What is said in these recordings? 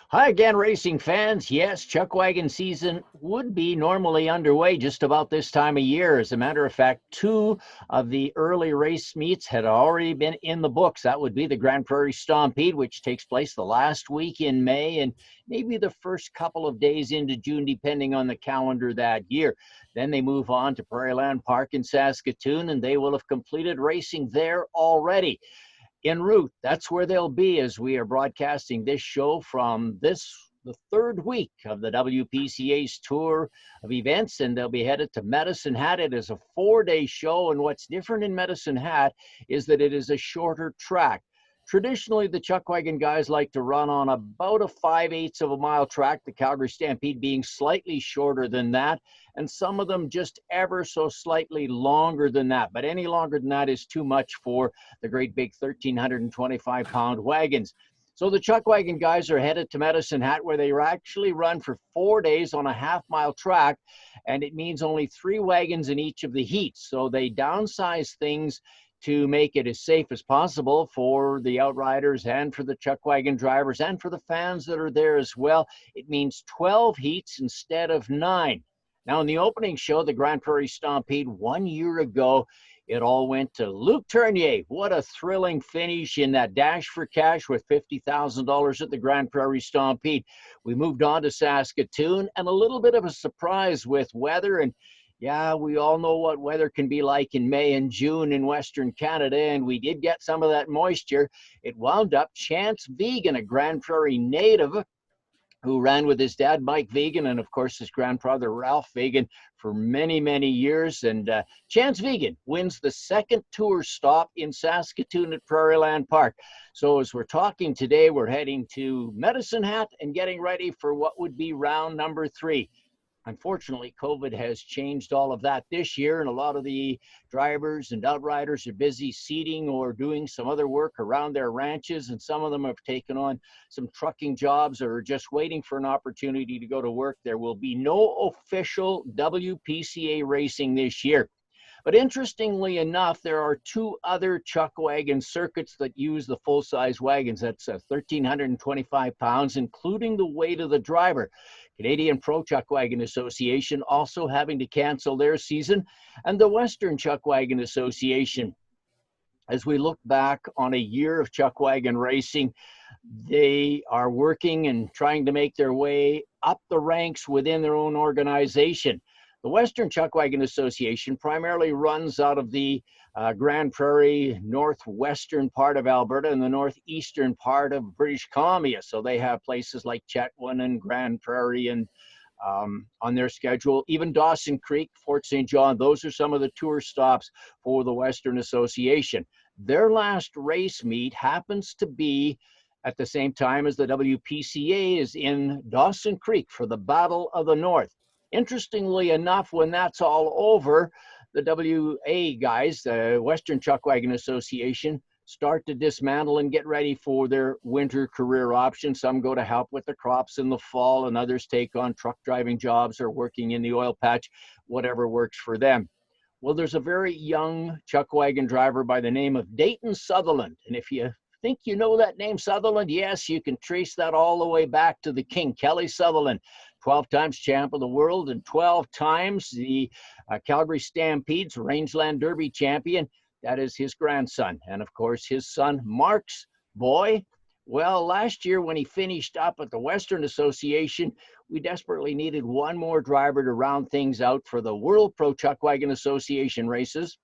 Hi again, racing fans. Yes, Chuckwagon season would be normally underway just about this time of year. As a matter of fact, two of the early race meets had already been in the books. That would be the Grand Prairie Stampede, which takes place the last week in May and maybe the first couple of days into June, depending on the calendar that year. Then they move on to Prairie Land Park in Saskatoon, and they will have completed racing there already. En route, that's where they'll be as we are broadcasting this show from the third week of the WPCA's tour of events, and they'll be headed to Medicine Hat. It is a 4-day show, and what's different in Medicine Hat is that it is a shorter track. Traditionally, the Chuckwagon guys like to run on about a 5/8 of a mile track, the Calgary Stampede being slightly shorter than that, and some of them just ever so slightly longer than that. But any longer than that is too much for the great big 1,325-pound wagons. So the Chuckwagon guys are headed to Medicine Hat, where they actually run for 4 days on a half-mile track, and it means only 3 wagons in each of the heats. So they downsize things to make it as safe as possible for the outriders and for the Chuckwagon drivers and for the fans that are there as well. It means 12 heats instead of 9. Now, in the opening show, the Grand Prairie Stampede 1 year ago, it all went to Luc Tournier. What a thrilling finish in that Dash for Cash with $50,000 at the Grand Prairie Stampede. We moved on to Saskatoon, and a little bit of a surprise with weather. And yeah, we all know what weather can be like in May and June in Western Canada, and we did get some of that moisture. It wound up Chance Vegan, a Grand Prairie native, who ran with his dad, Mike Vegan, and of course his grandfather, Ralph Vegan, for many, many years. And Chance Vegan wins the second tour stop in Saskatoon at Prairie Land Park. So as we're talking today, we're heading to Medicine Hat and getting ready for what would be round number 3. Unfortunately, COVID has changed all of that this year, and a lot of the drivers and outriders are busy seeding or doing some other work around their ranches, and some of them have taken on some trucking jobs or are just waiting for an opportunity to go to work. There will be no official WPCA racing this year. But interestingly enough, there are 2 other Chuckwagon circuits that use the full-size wagons. That's 1,325 pounds, including the weight of the driver. Canadian Pro Chuckwagon Association also having to cancel their season, and the Western Chuckwagon Association. As we look back on a year of Chuckwagon racing, they are working and trying to make their way up the ranks within their own organization. The Western Chuckwagon Association primarily runs out of the Grand Prairie northwestern part of Alberta and the northeastern part of British Columbia. So they have places like Chetwynd and Grand Prairie and on their schedule. Even Dawson Creek, Fort St. John, those are some of the tour stops for the Western Association. Their last race meet happens to be at the same time as the WPCA is in Dawson Creek for the Battle of the North. Interestingly enough, when that's all over, the WA guys, the Western Chuckwagon Association, start to dismantle and get ready for their winter career options. Some go to help with the crops in the fall, and others take on truck driving jobs or working in the oil patch, whatever works for them. Well, there's a very young Chuckwagon driver by the name of Dayton Sutherland. And if you think you know that name, Sutherland, yes, you can trace that all the way back to the king, Kelly Sutherland. 12 times champ of the world and 12 times the Calgary Stampede's Rangeland Derby champion. That is his grandson. And of course, his son, Mark's boy. Well, last year when he finished up at the Western Association, we desperately needed one more driver to round things out for the World Pro Chuckwagon Association races.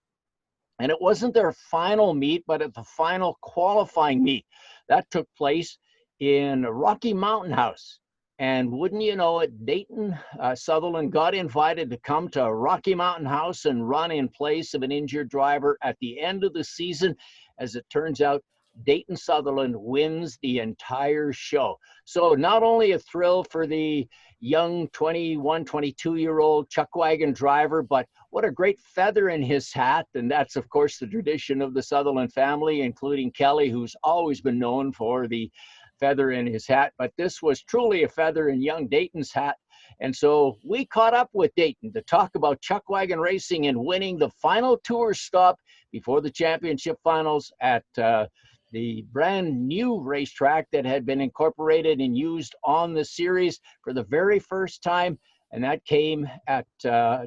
And it wasn't their final meet, but at the final qualifying meet. That took place in Rocky Mountain House. And wouldn't you know it, Dayton Sutherland got invited to come to Rocky Mountain House and run in place of an injured driver at the end of the season. As it turns out, Dayton Sutherland wins the entire show. So not only a thrill for the young 21, 22-year-old Chuckwagon driver, but what a great feather in his hat. And that's, of course, the tradition of the Sutherland family, including Kelly, who's always been known for the feather in his hat. But this was truly a feather in young Dayton's hat. And so we caught up with Dayton to talk about Chuckwagon racing and winning the final tour stop before the championship finals at the brand new racetrack that had been incorporated and used on the series for the very first time. And that came at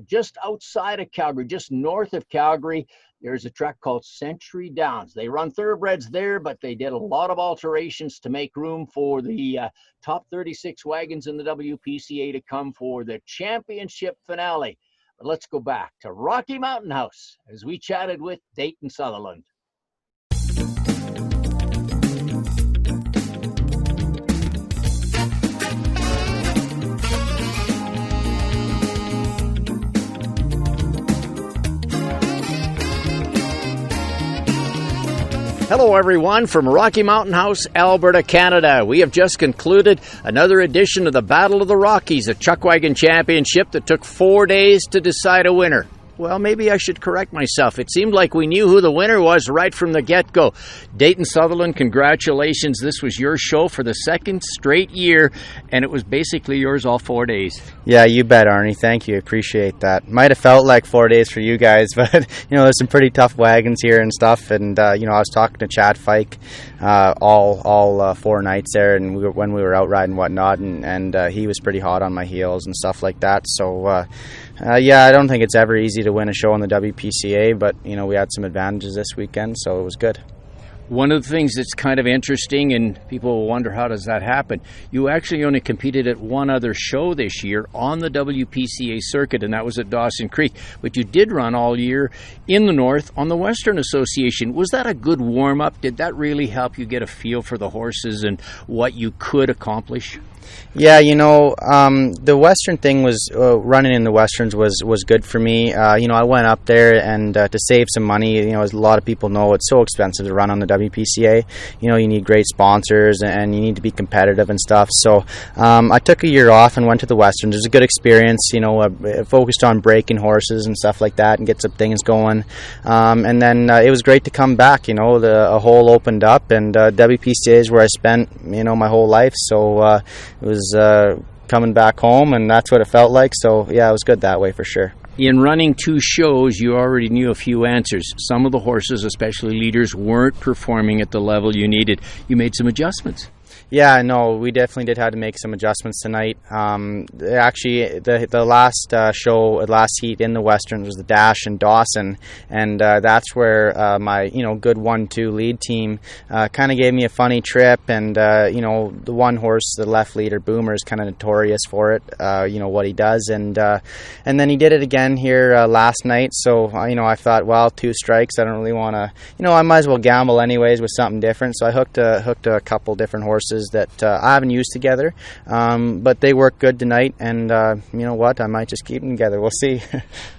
just outside of Calgary, just north of Calgary. There's a track called Century Downs. They run thoroughbreds there, but they did a lot of alterations to make room for the top 36 wagons in the WPCA to come for the championship finale. But let's go back to Rocky Mountain House as we chatted with Dayton Sutherland. Hello, everyone, from Rocky Mountain House, Alberta, Canada. We have just concluded another edition of the Battle of the Rockies, a Chuckwagon championship that took 4 days to decide a winner. Well, maybe I should correct myself. It seemed like we knew who the winner was right from the get-go. Dayton Sutherland, congratulations. This was your show for the second straight year, and it was basically yours all 4 days. Yeah, you bet, Arnie. Thank you. Appreciate that. Might have felt like 4 days for you guys, but, there's some pretty tough wagons here and stuff. And, I was talking to Chad Fike all 4 nights there, and when we were out riding and whatnot, and he was pretty hot on my heels and stuff like that. So, yeah, I don't think it's ever easy to win a show on the WPCA, but, we had some advantages this weekend, so it was good. One of the things that's kind of interesting, and people will wonder how does that happen, you actually only competed at one other show this year on the WPCA circuit, and that was at Dawson Creek. But you did run all year in the north on the Western Association. Was that a good warm-up? Did that really help you get a feel for the horses and what you could accomplish? Yeah, the Western thing was running in the Westerns was good for me. I went up there and to save some money. As a lot of people know, it's so expensive to run on the WPCA. You need great sponsors and you need to be competitive and stuff. So I took a year off and went to the Westerns. It was a good experience. Focused on breaking horses and stuff like that and get some things going. And then it was great to come back. A hole opened up, and WPCA is where I spent my whole life. So it was coming back home, and that's what it felt like. So, yeah, it was good that way for sure. In running 2 shows, you already knew a few answers. Some of the horses, especially leaders, weren't performing at the level you needed. You made some adjustments. Yeah, no, we definitely did have to make some adjustments tonight. Actually, the last show, last heat in the Western was the Dash in Dawson, and that's where my good 1-2 lead team kind of gave me a funny trip, and the one horse, the left leader Boomer, is kind of notorious for it. What he does, and then he did it again here last night. So I thought, well, 2 strikes. I don't really want to. I might as well gamble anyways with something different. So I hooked a couple different horses that I haven't used together, but they work good tonight, and you know what, I might just keep them together. We'll see.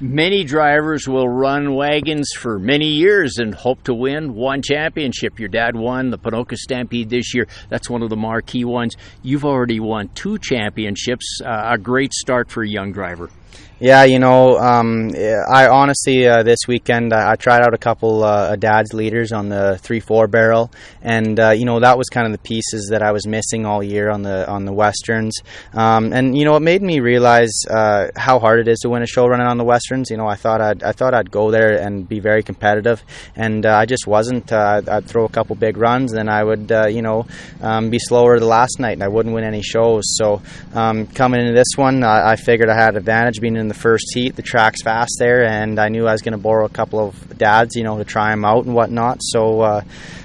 Many drivers will run wagons for many years and hope to win one championship. Your dad won the Ponoka Stampede this year. That's one of the marquee ones. You've already won 2 championships, a great start for a young driver. Yeah, I honestly, this weekend, I tried out a couple dad's leaders on the 3-4 barrel, and, that was kind of the pieces that I was missing all year on the Westerns. And, it made me realize how hard it is to win a show running on the Westerns. I thought I'd go there and be very competitive, and I just wasn't. I'd throw a couple big runs, and I would, be slower the last night, and I wouldn't win any shows. So coming into this one, I figured I had advantage being in the first heat. The track's fast there, and I knew I was going to borrow a couple of dads, to try them out and whatnot. So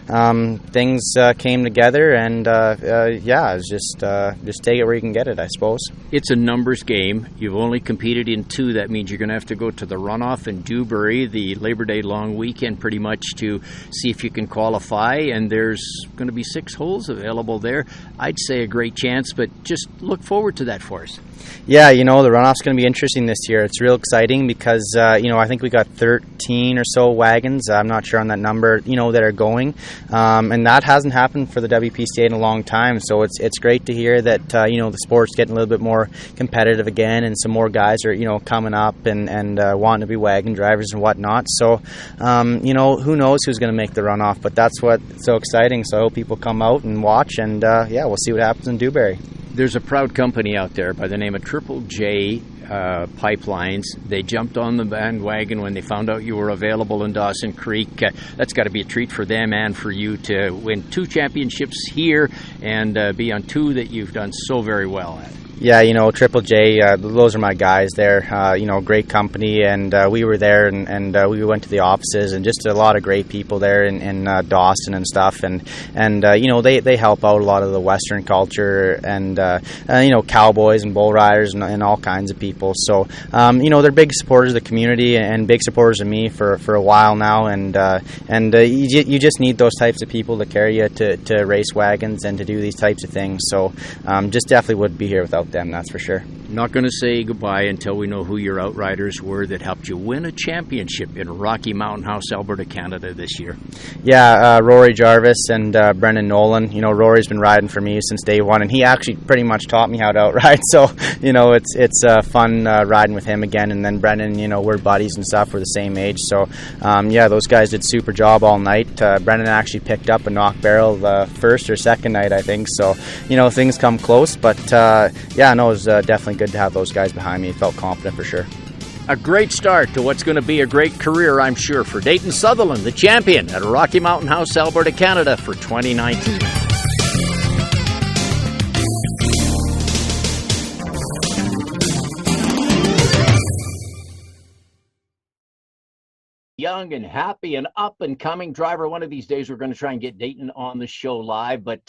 things came together, and it was just take it where you can get it, I suppose. It's a numbers game. You've only competed in 2. That means you're going to have to go to the runoff in Dewberry, the Labor Day long weekend, pretty much to see if you can qualify, and there's going to be 6 holes available there. I'd say a great chance, but just look forward to that for us. Yeah, the runoff's going to be interesting this year. It's real exciting because, I think we got 13 or so wagons. I'm not sure on that number, that are going. And that hasn't happened for the WPCA in a long time. So it's great to hear that, the sport's getting a little bit more competitive again, and some more guys are, coming up and wanting to be wagon drivers and whatnot. So, who knows who's going to make the runoff, but that's what's so exciting. So I hope people come out and watch, and, we'll see what happens in Dewberry. There's a proud company out there by the name of Triple J Pipelines. They jumped on the bandwagon when they found out you were available in Dawson Creek. That's got to be a treat for them and for you to win 2 championships here and be on 2 that you've done so very well at. Yeah, Triple J, those are my guys there. Great company, and we were there, and we went to the offices, and just a lot of great people there in Dawson and stuff, and they help out a lot of the Western culture, and cowboys and bull riders and all kinds of people. So they're big supporters of the community and big supporters of me for a while now, and you just need those types of people to carry you to race wagons and to do these types of things. So just definitely wouldn't be here without them, that's for sure. Not going to say goodbye until we know who your outriders were that helped you win a championship in Rocky Mountain House, Alberta, Canada this year. Yeah, Rory Jarvis and Brendan Nolan. Rory's been riding for me since day one, and he actually pretty much taught me how to outride. So, it's fun riding with him again. And then Brendan, we're buddies and stuff. We're the same age. So, those guys did super job all night. Brendan actually picked up a knock barrel the first or second night, I think. So, things come close. But, it was definitely good to have those guys behind me. Felt confident for sure. A great start to what's going to be a great career, I'm sure, for Dayton Sutherland, the champion at Rocky Mountain House, Alberta, Canada for 2019. Young and happy and up and coming driver. One of these days we're going to try and get Dayton on the show live, but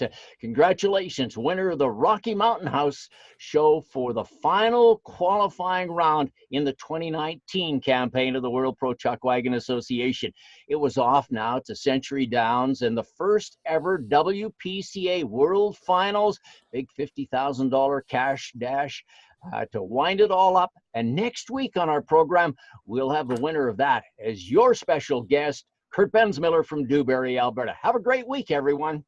congratulations, winner of the Rocky Mountain House show for the final qualifying round in the 2019 campaign of the World Pro Chuckwagon Association. It was off now to Century Downs and the first ever WPCA World Finals, big $50,000 cash dash. To wind it all up. And next week on our program, we'll have the winner of that as your special guest, Kurt Bensmiller from Dewberry, Alberta. Have a great week, everyone.